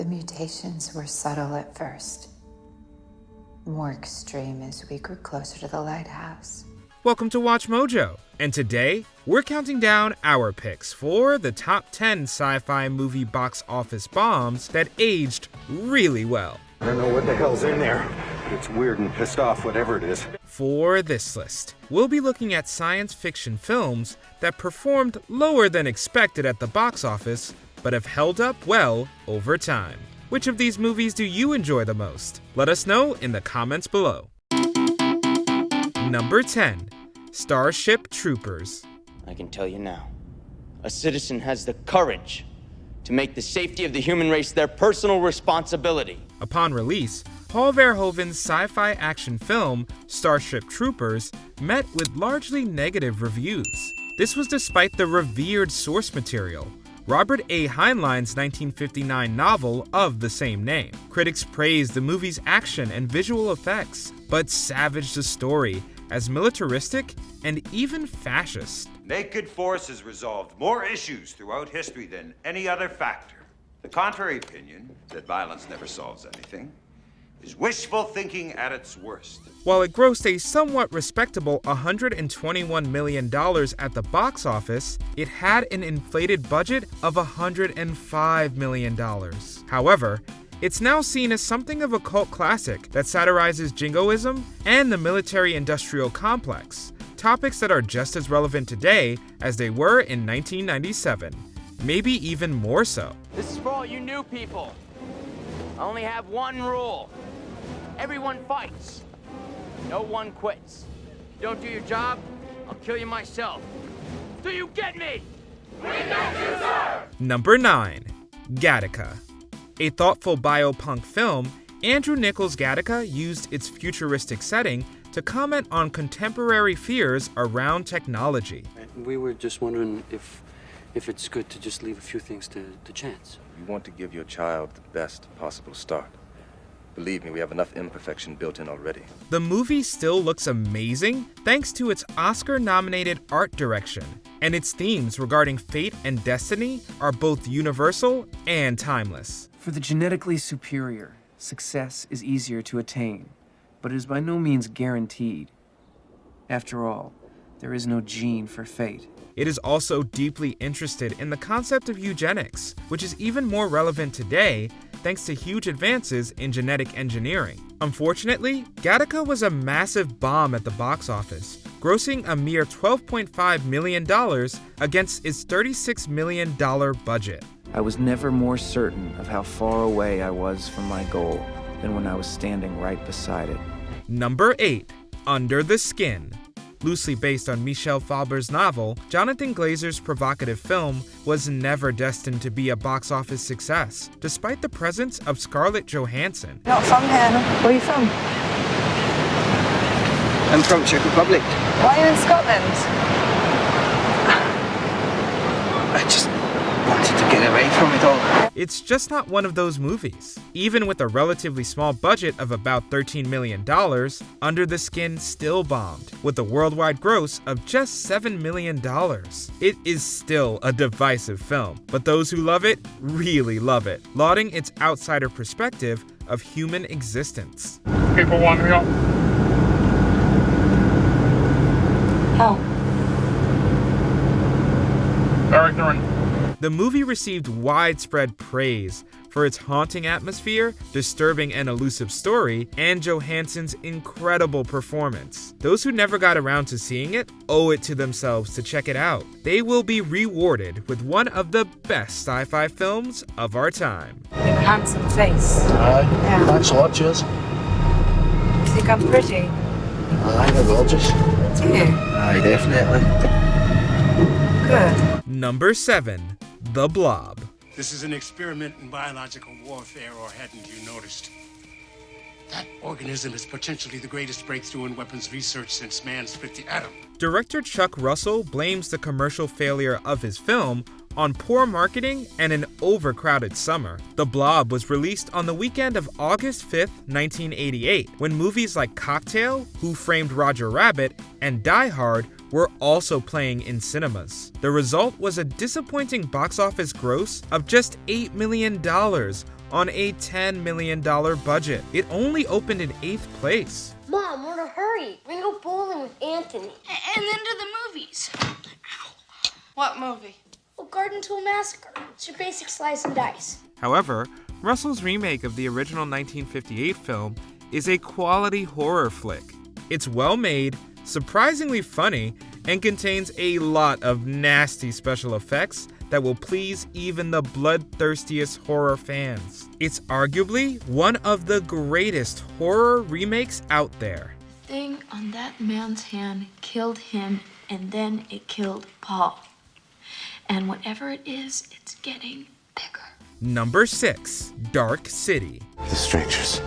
The mutations were subtle at first, more extreme as we grew closer to the lighthouse. Welcome to Watch Mojo, and today we're counting down our picks for the top 10 sci-fi movie box office bombs that aged really well. I don't know what the hell's in there. It's weird and pissed off, whatever it is. For this list, we'll be looking at science fiction films that performed lower than expected at the box office, but have held up well over time. Which of these movies do you enjoy the most? Let us know in the comments below. Number 10. Starship Troopers. I can tell you now, a citizen has the courage to make the safety of the human race their personal responsibility. Upon release, Paul Verhoeven's sci-fi action film, Starship Troopers, met with largely negative reviews. This was despite the revered source material, Robert A. Heinlein's 1959 novel of the same name. Critics praised the movie's action and visual effects, but savaged the story as militaristic and even fascist. Naked force has resolved more issues throughout history than any other factor. The contrary opinion, that violence never solves anything, is wishful thinking at its worst. While it grossed a somewhat respectable $121 million at the box office, it had an inflated budget of $105 million. However, it's now seen as something of a cult classic that satirizes jingoism and the military-industrial complex, topics that are just as relevant today as they were in 1997, maybe even more so. This is for all you new people. I only have one rule. Everyone fights. No one quits. You don't do your job, I'll kill you myself. Do you get me? We get you, sir! Number 9. Gattaca. A thoughtful biopunk film, Andrew Niccol's Gattaca used its futuristic setting to comment on contemporary fears around technology. We were just wondering if it's good to just leave a few things to chance. You want to give your child the best possible start. Believe me, we have enough imperfection built in already. The movie still looks amazing thanks to its Oscar-nominated art direction, and its themes regarding fate and destiny are both universal and timeless. For the genetically superior, success is easier to attain, but it is by no means guaranteed. After all, there is no gene for fate. It is also deeply interested in the concept of eugenics, which is even more relevant today thanks to huge advances in genetic engineering. Unfortunately, Gattaca was a massive bomb at the box office, grossing a mere $12.5 million against its $36 million budget. I was never more certain of how far away I was from my goal than when I was standing right beside it. Number 8. Under the Skin. Loosely based on Michel Faber's novel, Jonathan Glazer's provocative film was never destined to be a box office success, despite the presence of Scarlett Johansson. Not from here. Where are you from? I'm from Czech Republic. Why are you in Scotland? I just wanted to get away from it all. It's just not one of those movies. Even with a relatively small budget of about $13 million, Under the Skin still bombed, with a worldwide gross of just $7 million. It is still a divisive film, but those who love it really love it, lauding its outsider perspective of human existence. People want me up. How? They're ignorant. The movie received widespread praise for its haunting atmosphere, disturbing and elusive story, and Johansson's incredible performance. Those who never got around to seeing it owe it to themselves to check it out. They will be rewarded with one of the best sci-fi films of our time. You have a handsome face. Aye, thanks a lot, cheers. You think I'm pretty? Aye, you're gorgeous. Do you? Aye, definitely. Good. Number 7. The Blob. This is an experiment in biological warfare, or hadn't you noticed? That organism is potentially the greatest breakthrough in weapons research since man split the atom. Director Chuck Russell blames the commercial failure of his film on poor marketing and an overcrowded summer. The Blob was released on the weekend of August 5th, 1988, when movies like Cocktail, Who Framed Roger Rabbit, and Die Hard were also playing in cinemas. The result was a disappointing box office gross of just $8 million, on a $10 million budget. It only opened in 8th place. Mom, we're in a hurry. We're gonna go bowling with Anthony. And then to the movies. What movie? Well, Garden Tool Massacre. It's your basic slice and dice. However, Russell's remake of the original 1958 film is a quality horror flick. It's well made, surprisingly funny, and contains a lot of nasty special effects that will please even the bloodthirstiest horror fans. It's arguably one of the greatest horror remakes out there. The thing on that man's hand killed him, and then it killed Paul. And whatever it is, it's getting bigger. Number 6, Dark City. The strangers.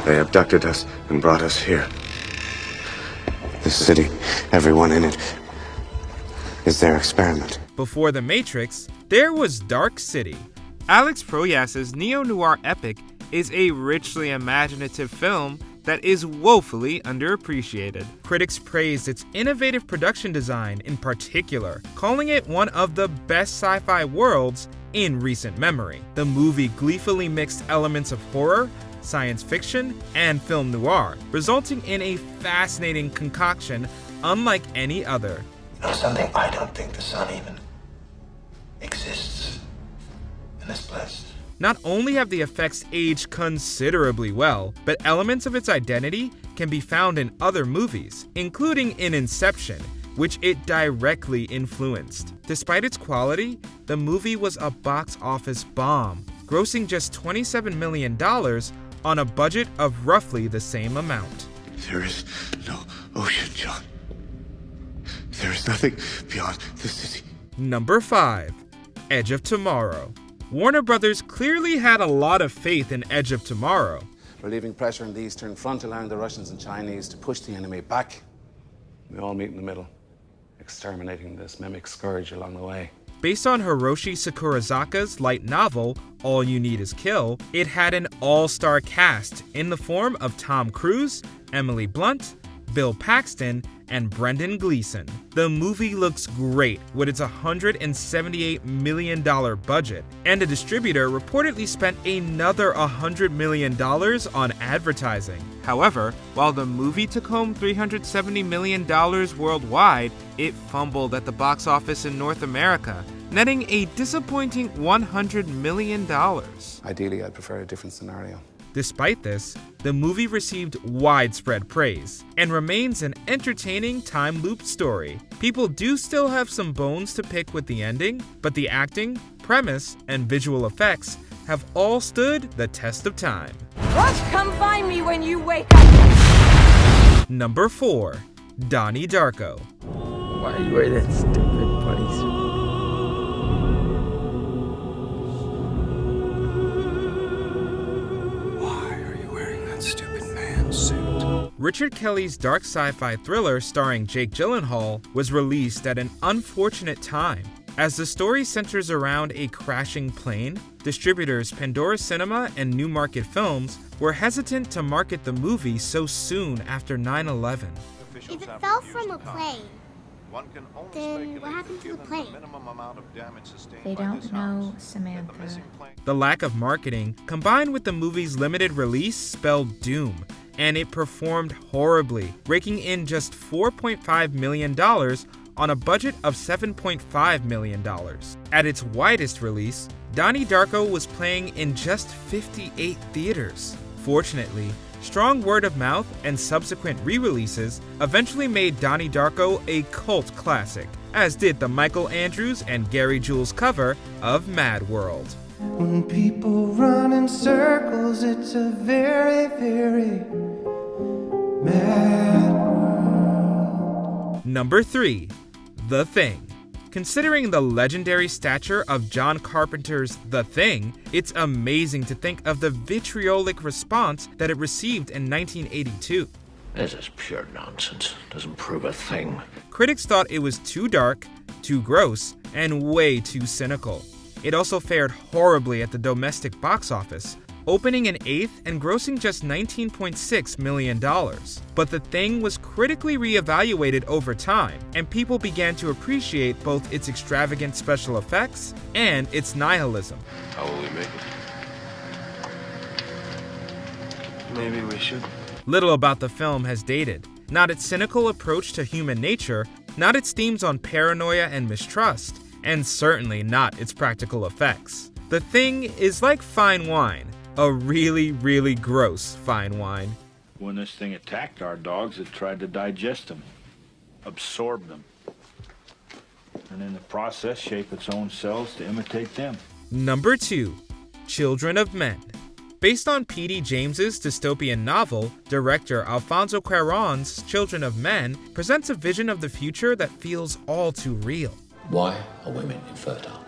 They abducted us and brought us here. This city, everyone in it, is their experiment. Before The Matrix, there was Dark City. Alex Proyas's neo-noir epic is a richly imaginative film that is woefully underappreciated. Critics praised its innovative production design in particular, calling it one of the best sci-fi worlds in recent memory. The movie gleefully mixed elements of horror, science fiction, and film noir, resulting in a fascinating concoction unlike any other. You know something? I don't think the sun even exists in this place. Not only have the effects aged considerably well, but elements of its identity can be found in other movies, including in Inception, which it directly influenced. Despite its quality, the movie was a box office bomb, grossing just $27 million on a budget of roughly the same amount. There is no ocean, John. There is nothing beyond the city. Number 5, Edge of Tomorrow. Warner Brothers clearly had a lot of faith in Edge of Tomorrow. Relieving pressure on the Eastern Front, allowing the Russians and Chinese to push the enemy back. We all meet in the middle, exterminating this mimic scourge along the way. Based on Hiroshi Sakurazaka's light novel, All You Need Is Kill, it had an all-star cast in the form of Tom Cruise, Emily Blunt, Bill Paxton, and Brendan Gleeson. The movie looks great with its $178 million budget, and a distributor reportedly spent another $100 million on advertising. However, while the movie took home $370 million worldwide, it fumbled at the box office in North America, netting a disappointing $100 million. Ideally, I'd prefer a different scenario. Despite this, the movie received widespread praise and remains an entertaining time loop story. People do still have some bones to pick with the ending, but the acting, premise, and visual effects have all stood the test of time. Rush, come find me when you wake up! Number 4, Donnie Darko. Why are you wearing that stupid bunny? Richard Kelly's dark sci-fi thriller starring Jake Gyllenhaal was released at an unfortunate time. As the story centers around a crashing plane, distributors Pandora Cinema and Newmarket Films were hesitant to market the movie so soon after 9/11. If it fell from a plane, then what happened to the plane? They don't know, Samantha. The lack of marketing, combined with the movie's limited release, spelled doom, and it performed horribly, raking in just $4.5 million on a budget of $7.5 million. At its widest release, Donnie Darko was playing in just 58 theaters. Fortunately, strong word of mouth and subsequent re-releases eventually made Donnie Darko a cult classic, as did the Michael Andrews and Gary Jules cover of Mad World. When people run in circles, it's a very, very mad world. Number 3, The Thing. Considering the legendary stature of John Carpenter's The Thing, it's amazing to think of the vitriolic response that it received in 1982. This is pure nonsense. Doesn't prove a thing. Critics thought it was too dark, too gross, and way too cynical. It also fared horribly at the domestic box office, opening in 8th and grossing just $19.6 million. But The Thing was critically reevaluated over time, and people began to appreciate both its extravagant special effects and its nihilism. How will we make it? Maybe we should. Little about the film has dated. Not its cynical approach to human nature, not its themes on paranoia and mistrust, and certainly not its practical effects. The Thing is like fine wine, a really, really gross fine wine. When this thing attacked our dogs, it tried to digest them, absorb them, and in the process shape its own cells to imitate them. Number 2. Children of Men. Based on P.D. James's dystopian novel, director Alfonso Cuarón's Children of Men presents a vision of the future that feels all too real. Why are women infertile?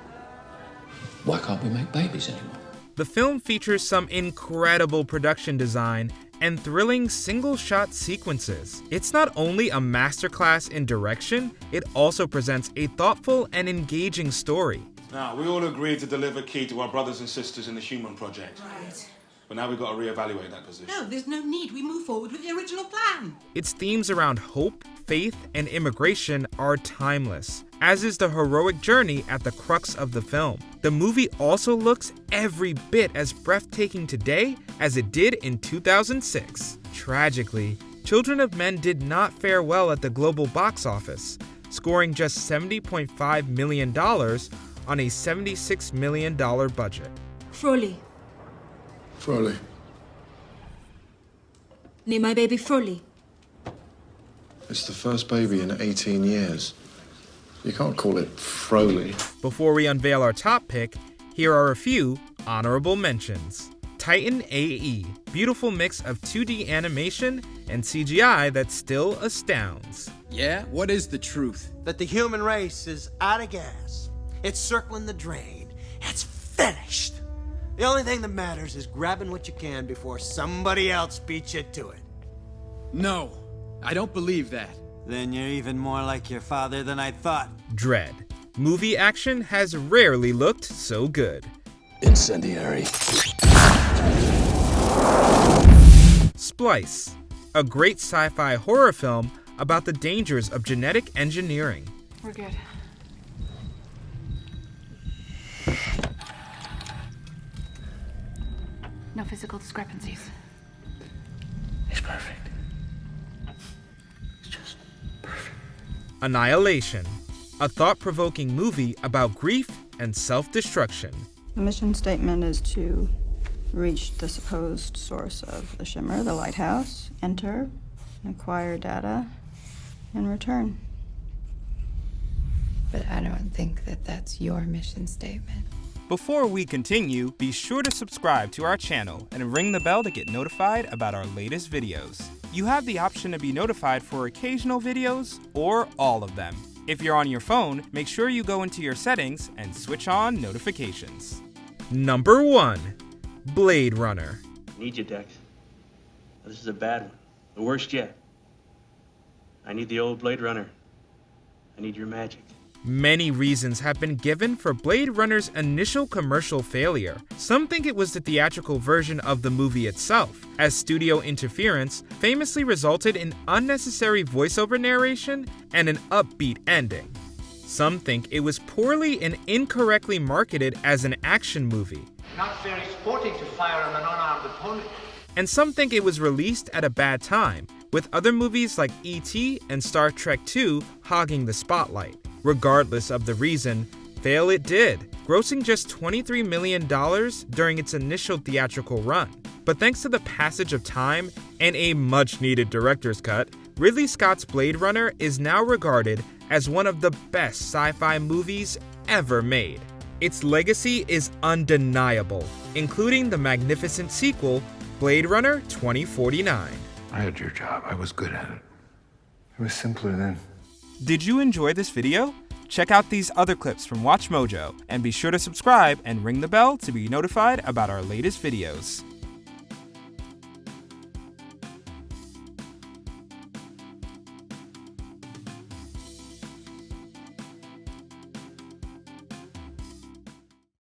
Why can't we make babies anymore? The film features some incredible production design and thrilling single-shot sequences. It's not only a masterclass in direction, it also presents a thoughtful and engaging story. Now, we all agreed to deliver key to our brothers and sisters in the Human Project. Right. But now we've got to reevaluate that position. No, there's no need. We move forward with the original plan. Its themes around hope, faith, and immigration are timeless, as is the heroic journey at the crux of the film. The movie also looks every bit as breathtaking today as it did in 2006. Tragically, Children of Men did not fare well at the global box office, scoring just $70.5 million on a $76 million budget. Froley. Froley. Name my baby Froley. It's the first baby in 18 years. You can't call it Froley. Before we unveil our top pick, here are a few honorable mentions. Titan AE, beautiful mix of 2D animation and CGI that still astounds. Yeah? What is the truth? That the human race is out of gas. It's circling the drain. It's finished. The only thing that matters is grabbing what you can before somebody else beats you to it. No, I don't believe that. Then you're even more like your father than I thought. Dread. Movie action has rarely looked so good. Incendiary. Splice. A great sci-fi horror film about the dangers of genetic engineering. We're good. No physical discrepancies. It's perfect. It's just perfect. Annihilation. A thought-provoking movie about grief and self-destruction. The mission statement is to reach the supposed source of the shimmer, the lighthouse, enter, acquire data, and return. But I don't think that that's your mission statement. Before we continue, be sure to subscribe to our channel and ring the bell to get notified about our latest videos. You have the option to be notified for occasional videos or all of them. If you're on your phone, make sure you go into your settings and switch on notifications. Number 1. Blade Runner. Need you, Dex. This is a bad one. The worst yet. I need the old Blade Runner. I need your magic. Many reasons have been given for Blade Runner's initial commercial failure. Some think it was the theatrical version of the movie itself, as studio interference famously resulted in unnecessary voiceover narration and an upbeat ending. Some think it was poorly and incorrectly marketed as an action movie. Not very sporting to fire on an unarmed opponent. And some think it was released at a bad time, with other movies like E.T. and Star Trek II hogging the spotlight. Regardless of the reason, fail it did, grossing just $23 million during its initial theatrical run. But thanks to the passage of time and a much-needed director's cut, Ridley Scott's Blade Runner is now regarded as one of the best sci-fi movies ever made. Its legacy is undeniable, including the magnificent sequel, Blade Runner 2049. I had your job. I was good at it. It was simpler then. Did you enjoy this video? Check out these other clips from WatchMojo, and be sure to subscribe and ring the bell to be notified about our latest videos.